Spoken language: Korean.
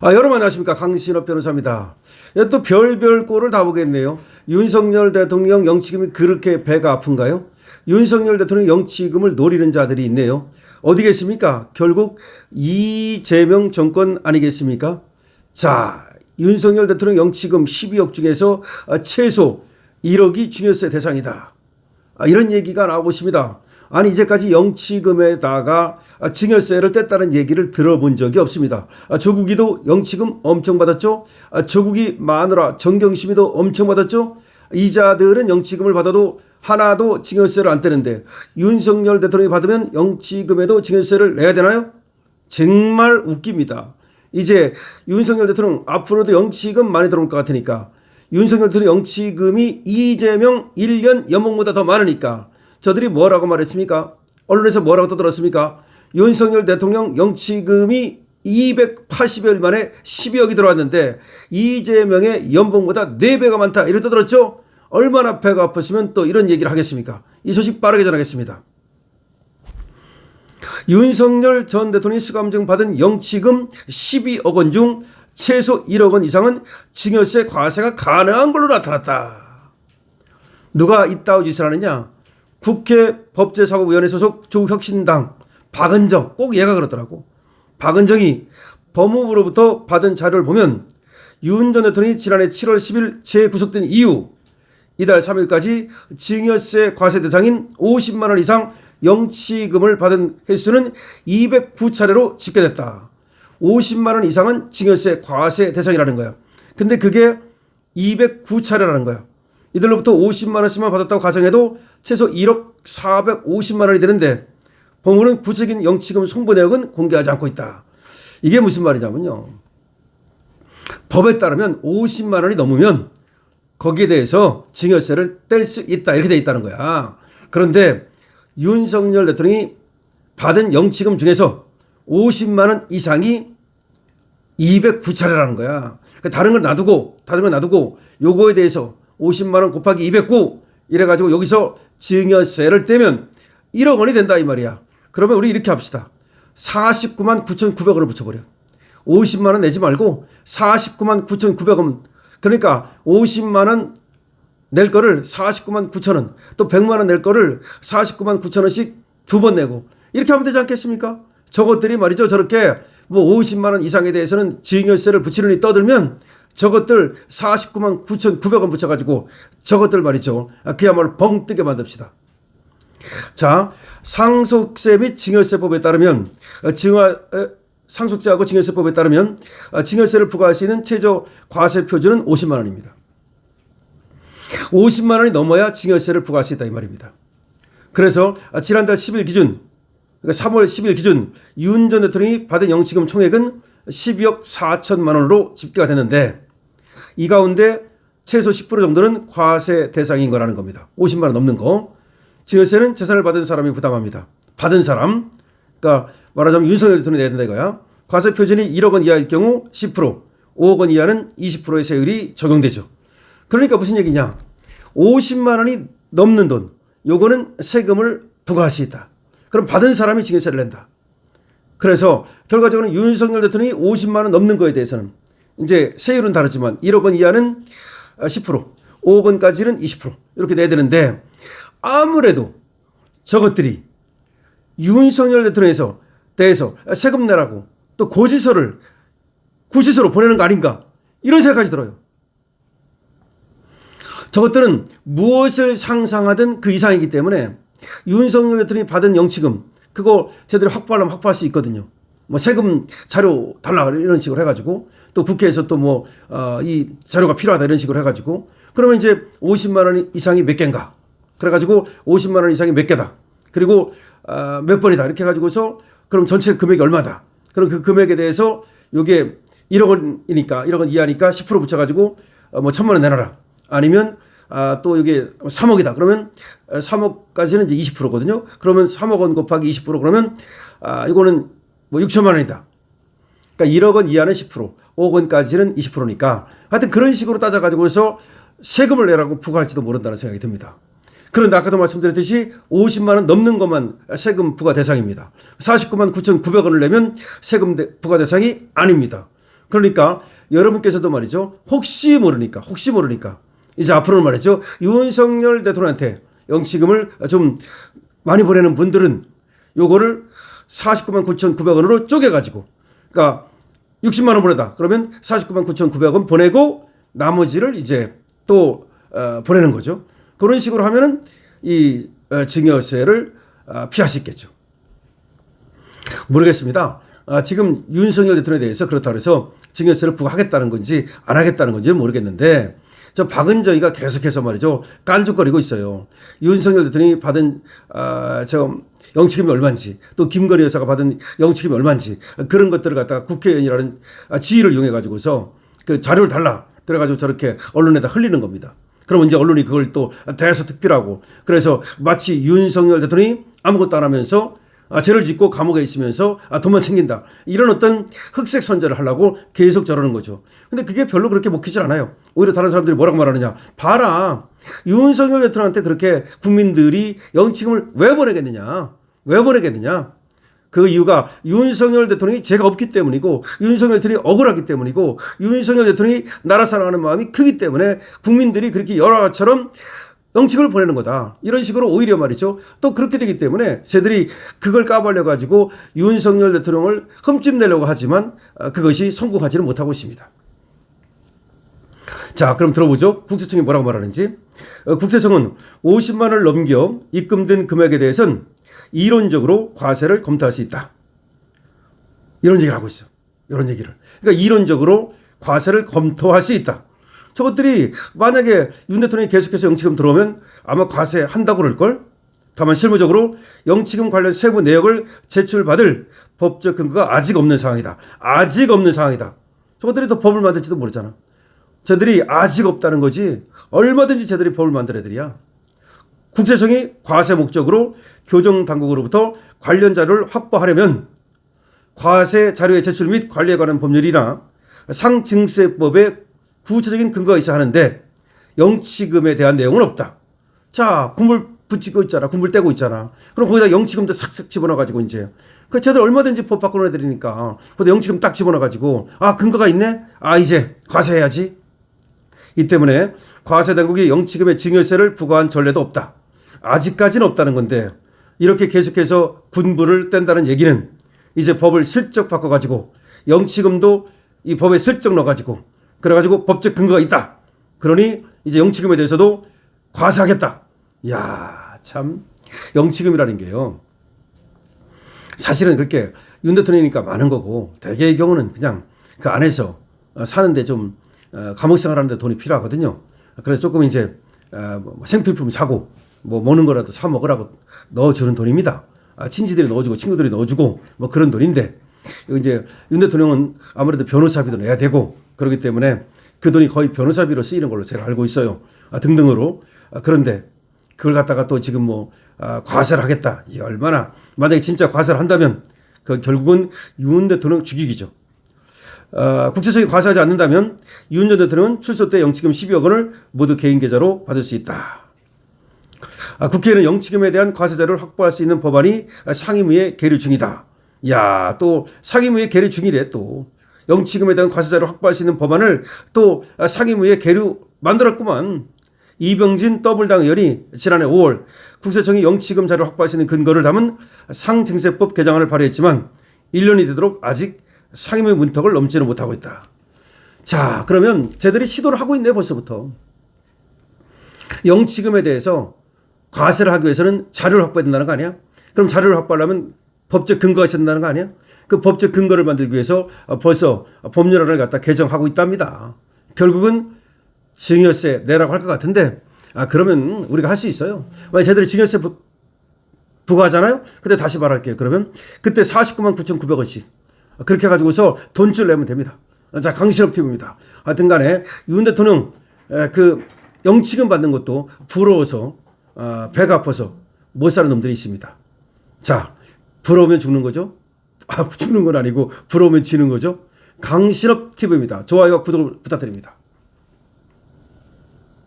여러분 안녕하십니까. 강신업 변호사입니다. 또 별별 꼴을 다 보겠네요. 윤석열 대통령 영치금이 그렇게 배가 아픈가요? 윤석열 대통령 영치금을 노리는 자들이 있네요. 어디 계십니까? 결국 이재명 정권 아니겠습니까? 자, 윤석열 대통령 영치금 12억 중에서 최소 1억이 증여세 대상이다. 이런 얘기가 나오고 있습니다. 아니 이제까지 영치금에다가 증여세를 뗐다는 얘기를 들어본 적이 없습니다. 조국이도 영치금 엄청 받았죠. 조국이 마누라 정경심이도 엄청 받았죠. 이자들은 영치금을 받아도 하나도 증여세를 안 떼는데 윤석열 대통령이 받으면 영치금에도 증여세를 내야 되나요? 정말 웃깁니다. 이제 윤석열 대통령 앞으로도 영치금 많이 들어올 것 같으니까 윤석열 대통령 영치금이 이재명 1년 연봉보다 더 많으니까 저들이 뭐라고 말했습니까? 언론에서 뭐라고 떠들었습니까? 윤석열 대통령 영치금이 280여일 만에 12억이 들어왔는데 이재명의 연봉보다 4배가 많다. 이렇게 떠들었죠? 얼마나 배가 아팠으면 또 이런 얘기를 하겠습니까? 이 소식 빠르게 전하겠습니다. 윤석열 전 대통령이 수감증 받은 영치금 12억 원 중 최소 1억 원 이상은 증여세 과세가 가능한 걸로 나타났다. 누가 이따위 짓을 하느냐? 국회 법제사법위원회 소속 조국혁신당 박은정, 꼭 얘가 그러더라고. 박은정이 법무부로부터 받은 자료를 보면 윤 전 대통령이 지난해 7월 10일 재구속된 이후 이달 3일까지 증여세 과세 대상인 50만 원 이상 영치금을 받은 횟수는 209차례로 집계됐다. 50만 원 이상은 증여세 과세 대상이라는 거야. 근데 그게 209차례라는 거야. 이들로부터 50만 원씩만 받았다고 가정해도 최소 1억 450만 원이 되는데 법무부는 구체적인 영치금 송부 내역은 공개하지 않고 있다. 이게 무슨 말이냐면요. 법에 따르면 50만 원이 넘으면 거기에 대해서 증여세를 뗄 수 있다. 이렇게 돼 있다는 거야. 그런데 윤석열 대통령이 받은 영치금 중에서 50만 원 이상이 209차례라는 거야. 다른 건 놔두고 요거에 대해서 50만 원 곱하기 209 이래가지고 여기서 증여세를 떼면 1억 원이 된다 이 말이야. 그러면 우리 이렇게 합시다. 49만 9,900원을 붙여버려. 50만 원 내지 말고 49만 9,900원. 그러니까 50만 원 낼 거를 49만 9천 원, 또 100만 원 낼 거를 49만 9천 원씩 두 번 내고 이렇게 하면 되지 않겠습니까? 저것들이 말이죠. 저렇게 뭐 50만 원 이상에 대해서는 증여세를 붙이느니 떠들면 저것들 49만 9,900원 붙여가지고 저것들 말이죠. 그야말로 벙 뜨게 만듭시다. 자, 상속세 및 증여세법에 따르면 상속세하고 증여세법에 따르면 증여세를 부과할 수 있는 최저 과세 표준은 50만 원입니다. 50만 원이 넘어야 증여세를 부과할 수 있다 이 말입니다. 그래서 지난달 10일 기준, 그러니까 3월 10일 기준 윤 전 대통령이 받은 영치금 총액은 12억 4천만 원으로 집계가 됐는데 이 가운데 최소 10% 정도는 과세 대상인 거라는 겁니다. 50만 원 넘는 거. 증여세는 재산을 받은 사람이 부담합니다. 받은 사람, 그러니까 말하자면 윤석열 대통령이 내야 된다 이거야. 과세 표준이 1억 원 이하일 경우 10%, 5억 원 이하는 20%의 세율이 적용되죠. 그러니까 무슨 얘기냐. 50만 원이 넘는 돈, 요거는 세금을 부과할 수 있다. 그럼 받은 사람이 증여세를 낸다. 그래서 결과적으로 윤석열 대통령이 50만 원 넘는 거에 대해서는 이제 세율은 다르지만 1억 원 이하는 10%, 5억 원까지는 20% 이렇게 내야 되는데 아무래도 저것들이 윤석열 대통령에서 대해서 세금 내라고 또 고지서를 구치소로 보내는 거 아닌가 이런 생각까지 들어요. 저것들은 무엇을 상상하든 그 이상이기 때문에 윤석열 대통령이 받은 영치금 그거 제대로 확보하려면 확보할 수 있거든요. 뭐 세금 자료 달라 이런 식으로 해가지고 또 국회에서 또 뭐 이 자료가 필요하다 이런 식으로 해가지고 그러면 이제 50만 원 이상이 몇 개인가 그래가지고 50만 원 이상이 몇 개다 그리고 몇 번이다 이렇게 해가지고서 그럼 전체 금액이 얼마다 그럼 그 금액에 대해서 요게 1억 원이니까 1억 원 이하니까 10% 붙여가지고 뭐 1,000만 원 내놔라 아니면 또 이게 3억이다 그러면 3억까지는 이제 20%거든요. 그러면 3억 원 곱하기 20% 그러면 이거는 뭐 6천만 원이다. 그러니까 1억 원 이하는 10%, 5억 원까지는 20%니까 하여튼 그런 식으로 따져가지고 해서 세금을 내라고 부과할지도 모른다는 생각이 듭니다. 그런데 아까도 말씀드렸듯이 50만 원 넘는 것만 세금 부과 대상입니다. 49만 9,900원을 내면 세금 부과 대상이 아닙니다. 그러니까 여러분께서도 말이죠. 혹시 모르니까 이제 앞으로는 말이죠. 윤석열 대통령한테 영치금을 좀 많이 보내는 분들은 요거를 49만 9,900원으로 쪼개가지고, 그러니까 60만 원 보내다. 그러면 49만 9,900원 보내고 나머지를 이제 또 보내는 거죠. 그런 식으로 하면은 이 증여세를 피할 수 있겠죠. 모르겠습니다. 지금 윤석열 대통령에 대해서 그렇다고 해서 증여세를 부과하겠다는 건지 안 하겠다는 건지는 모르겠는데, 저 박은저희가 계속해서 말이죠. 깐죽거리고 있어요. 윤석열 대통령이 받은 저 영치금이 얼마인지, 또 김건희 여사가 받은 영치금이 얼마인지, 그런 것들을 갖다가 국회의원이라는 지위를 이용해 가지고서 그 자료를 달라 그래가지고 저렇게 언론에다 흘리는 겁니다. 그럼 이제 언론이 그걸 또 대서특필하고, 그래서 마치 윤석열 대통령이 아무것도 안 하면서 죄를 짓고 감옥에 있으면서 돈만 챙긴다, 이런 어떤 흑색 선전을 하려고 계속 저러는 거죠. 근데 그게 별로 그렇게 먹히질 않아요. 오히려 다른 사람들이 뭐라고 말하느냐, 봐라, 윤석열 대통령한테 그렇게 국민들이 영치금을 왜 보내겠느냐. 그 이유가 윤석열 대통령이 죄가 없기 때문이고, 윤석열 대통령이 억울하기 때문이고, 윤석열 대통령이 나라 사랑하는 마음이 크기 때문에 국민들이 그렇게 여러처럼 영치금을 보내는 거다. 이런 식으로 오히려 말이죠. 또 그렇게 되기 때문에 쟤들이 그걸 까발려 가지고 윤석열 대통령을 흠집내려고 하지만 그것이 성공하지는 못하고 있습니다. 자, 그럼 들어보죠. 국세청이 뭐라고 말하는지. 국세청은 50만 원을 넘겨 입금된 금액에 대해서는 이론적으로 과세를 검토할 수 있다. 이런 얘기를 하고 있어. 이런 얘기를. 그러니까 이론적으로 과세를 검토할 수 있다. 저것들이 만약에 윤 대통령이 계속해서 영치금 들어오면 아마 과세한다고 그럴걸? 다만 실무적으로 영치금 관련 세부 내역을 제출받을 법적 근거가 아직 없는 상황이다. 저것들이 더 법을 만들지도 모르잖아. 저들이 아직 없다는 거지 얼마든지 저들이 법을 만들 애들이야. 국세청이 과세 목적으로 교정당국으로부터 관련 자료를 확보하려면 과세 자료의 제출 및 관리에 관한 법률이나 상증세법의 구체적인 근거가 있어야 하는데 영치금에 대한 내용은 없다. 자, 군불 붙이고 있잖아. 군불 떼고 있잖아. 그럼 거기다 영치금도 싹싹 집어넣어가지고 이제 그 쟤들 얼마든지 법 바꿔내드리니까 거기다 영치금 딱 집어넣어가지고 근거가 있네? 이제 과세해야지. 이 때문에 과세 당국이 영치금의 증여세를 부과한 전례도 없다. 아직까지는 없다는 건데 이렇게 계속해서 군불을 뗀다는 얘기는 이제 법을 슬쩍 바꿔가지고 영치금도 이 법에 슬쩍 넣어가지고 그래가지고 법적 근거가 있다. 그러니 이제 영치금에 대해서도 과세하겠다. 이야, 참 영치금이라는 게요. 사실은 그렇게 윤 대통령이니까 많은 거고 대개의 경우는 그냥 그 안에서 사는데 좀 감옥 생활하는데 돈이 필요하거든요. 그래서 조금 이제 생필품 사고 뭐 먹는 거라도 사 먹으라고 넣어주는 돈입니다. 친지들이 넣어주고 친구들이 넣어주고 뭐 그런 돈인데 이제 윤 대통령은 아무래도 변호사비도 내야 되고 그렇기 때문에 그 돈이 거의 변호사비로 쓰이는 걸로 제가 알고 있어요. 등등으로. 그런데 그걸 갖다가 또 지금 뭐 과세를 하겠다. 이게 얼마나 만약에 진짜 과세를 한다면 그 결국은 윤 대통령 죽이기죠. 국세청이 과세하지 않는다면 윤 전 대통령은 출소 때 영치금 12억 원을 모두 개인 계좌로 받을 수 있다. 국회에는 영치금에 대한 과세 자료를 확보할 수 있는 법안이 상임위에 계류 중이다. 야, 또 상임위에 계류 중이래. 또 영치금에 대한 과세 자료를 확보할 수 있는 법안을 또 상임위에 계류 만들었구만. 이병진 더블당 의원이 지난해 5월 국세청이 영치금 자료를 확보할 수 있는 근거를 담은 상증세법 개정안을 발의했지만 1년이 되도록 아직 상임위 문턱을 넘지는 못하고 있다. 자, 그러면 쟤들이 시도를 하고 있네 벌써부터. 영치금에 대해서 과세를 하기 위해서는 자료를 확보해야 된다는 거 아니야? 그럼 자료를 확보하려면 법적 근거가 있어야 된다는 거 아니야? 그 법적 근거를 만들기 위해서 벌써 법률안을 갖다 개정하고 있답니다. 결국은 증여세 내라고 할 것 같은데 그러면 우리가 할 수 있어요. 만약 쟤들이 증여세 부과하잖아요. 그때 다시 말할게요. 그러면 그때 49만 9,900원씩 그렇게 해가지고서 돈줄 내면 됩니다. 자, 강신업 TV입니다. 하여튼 간에 윤 대통령 그 영치금 받는 것도 부러워서 배가 아파서 못 사는 놈들이 있습니다. 자, 부러우면 죽는 거죠? 죽는 건 아니고 부러우면 지는 거죠? 강신업 TV입니다. 좋아요와 구독을 부탁드립니다.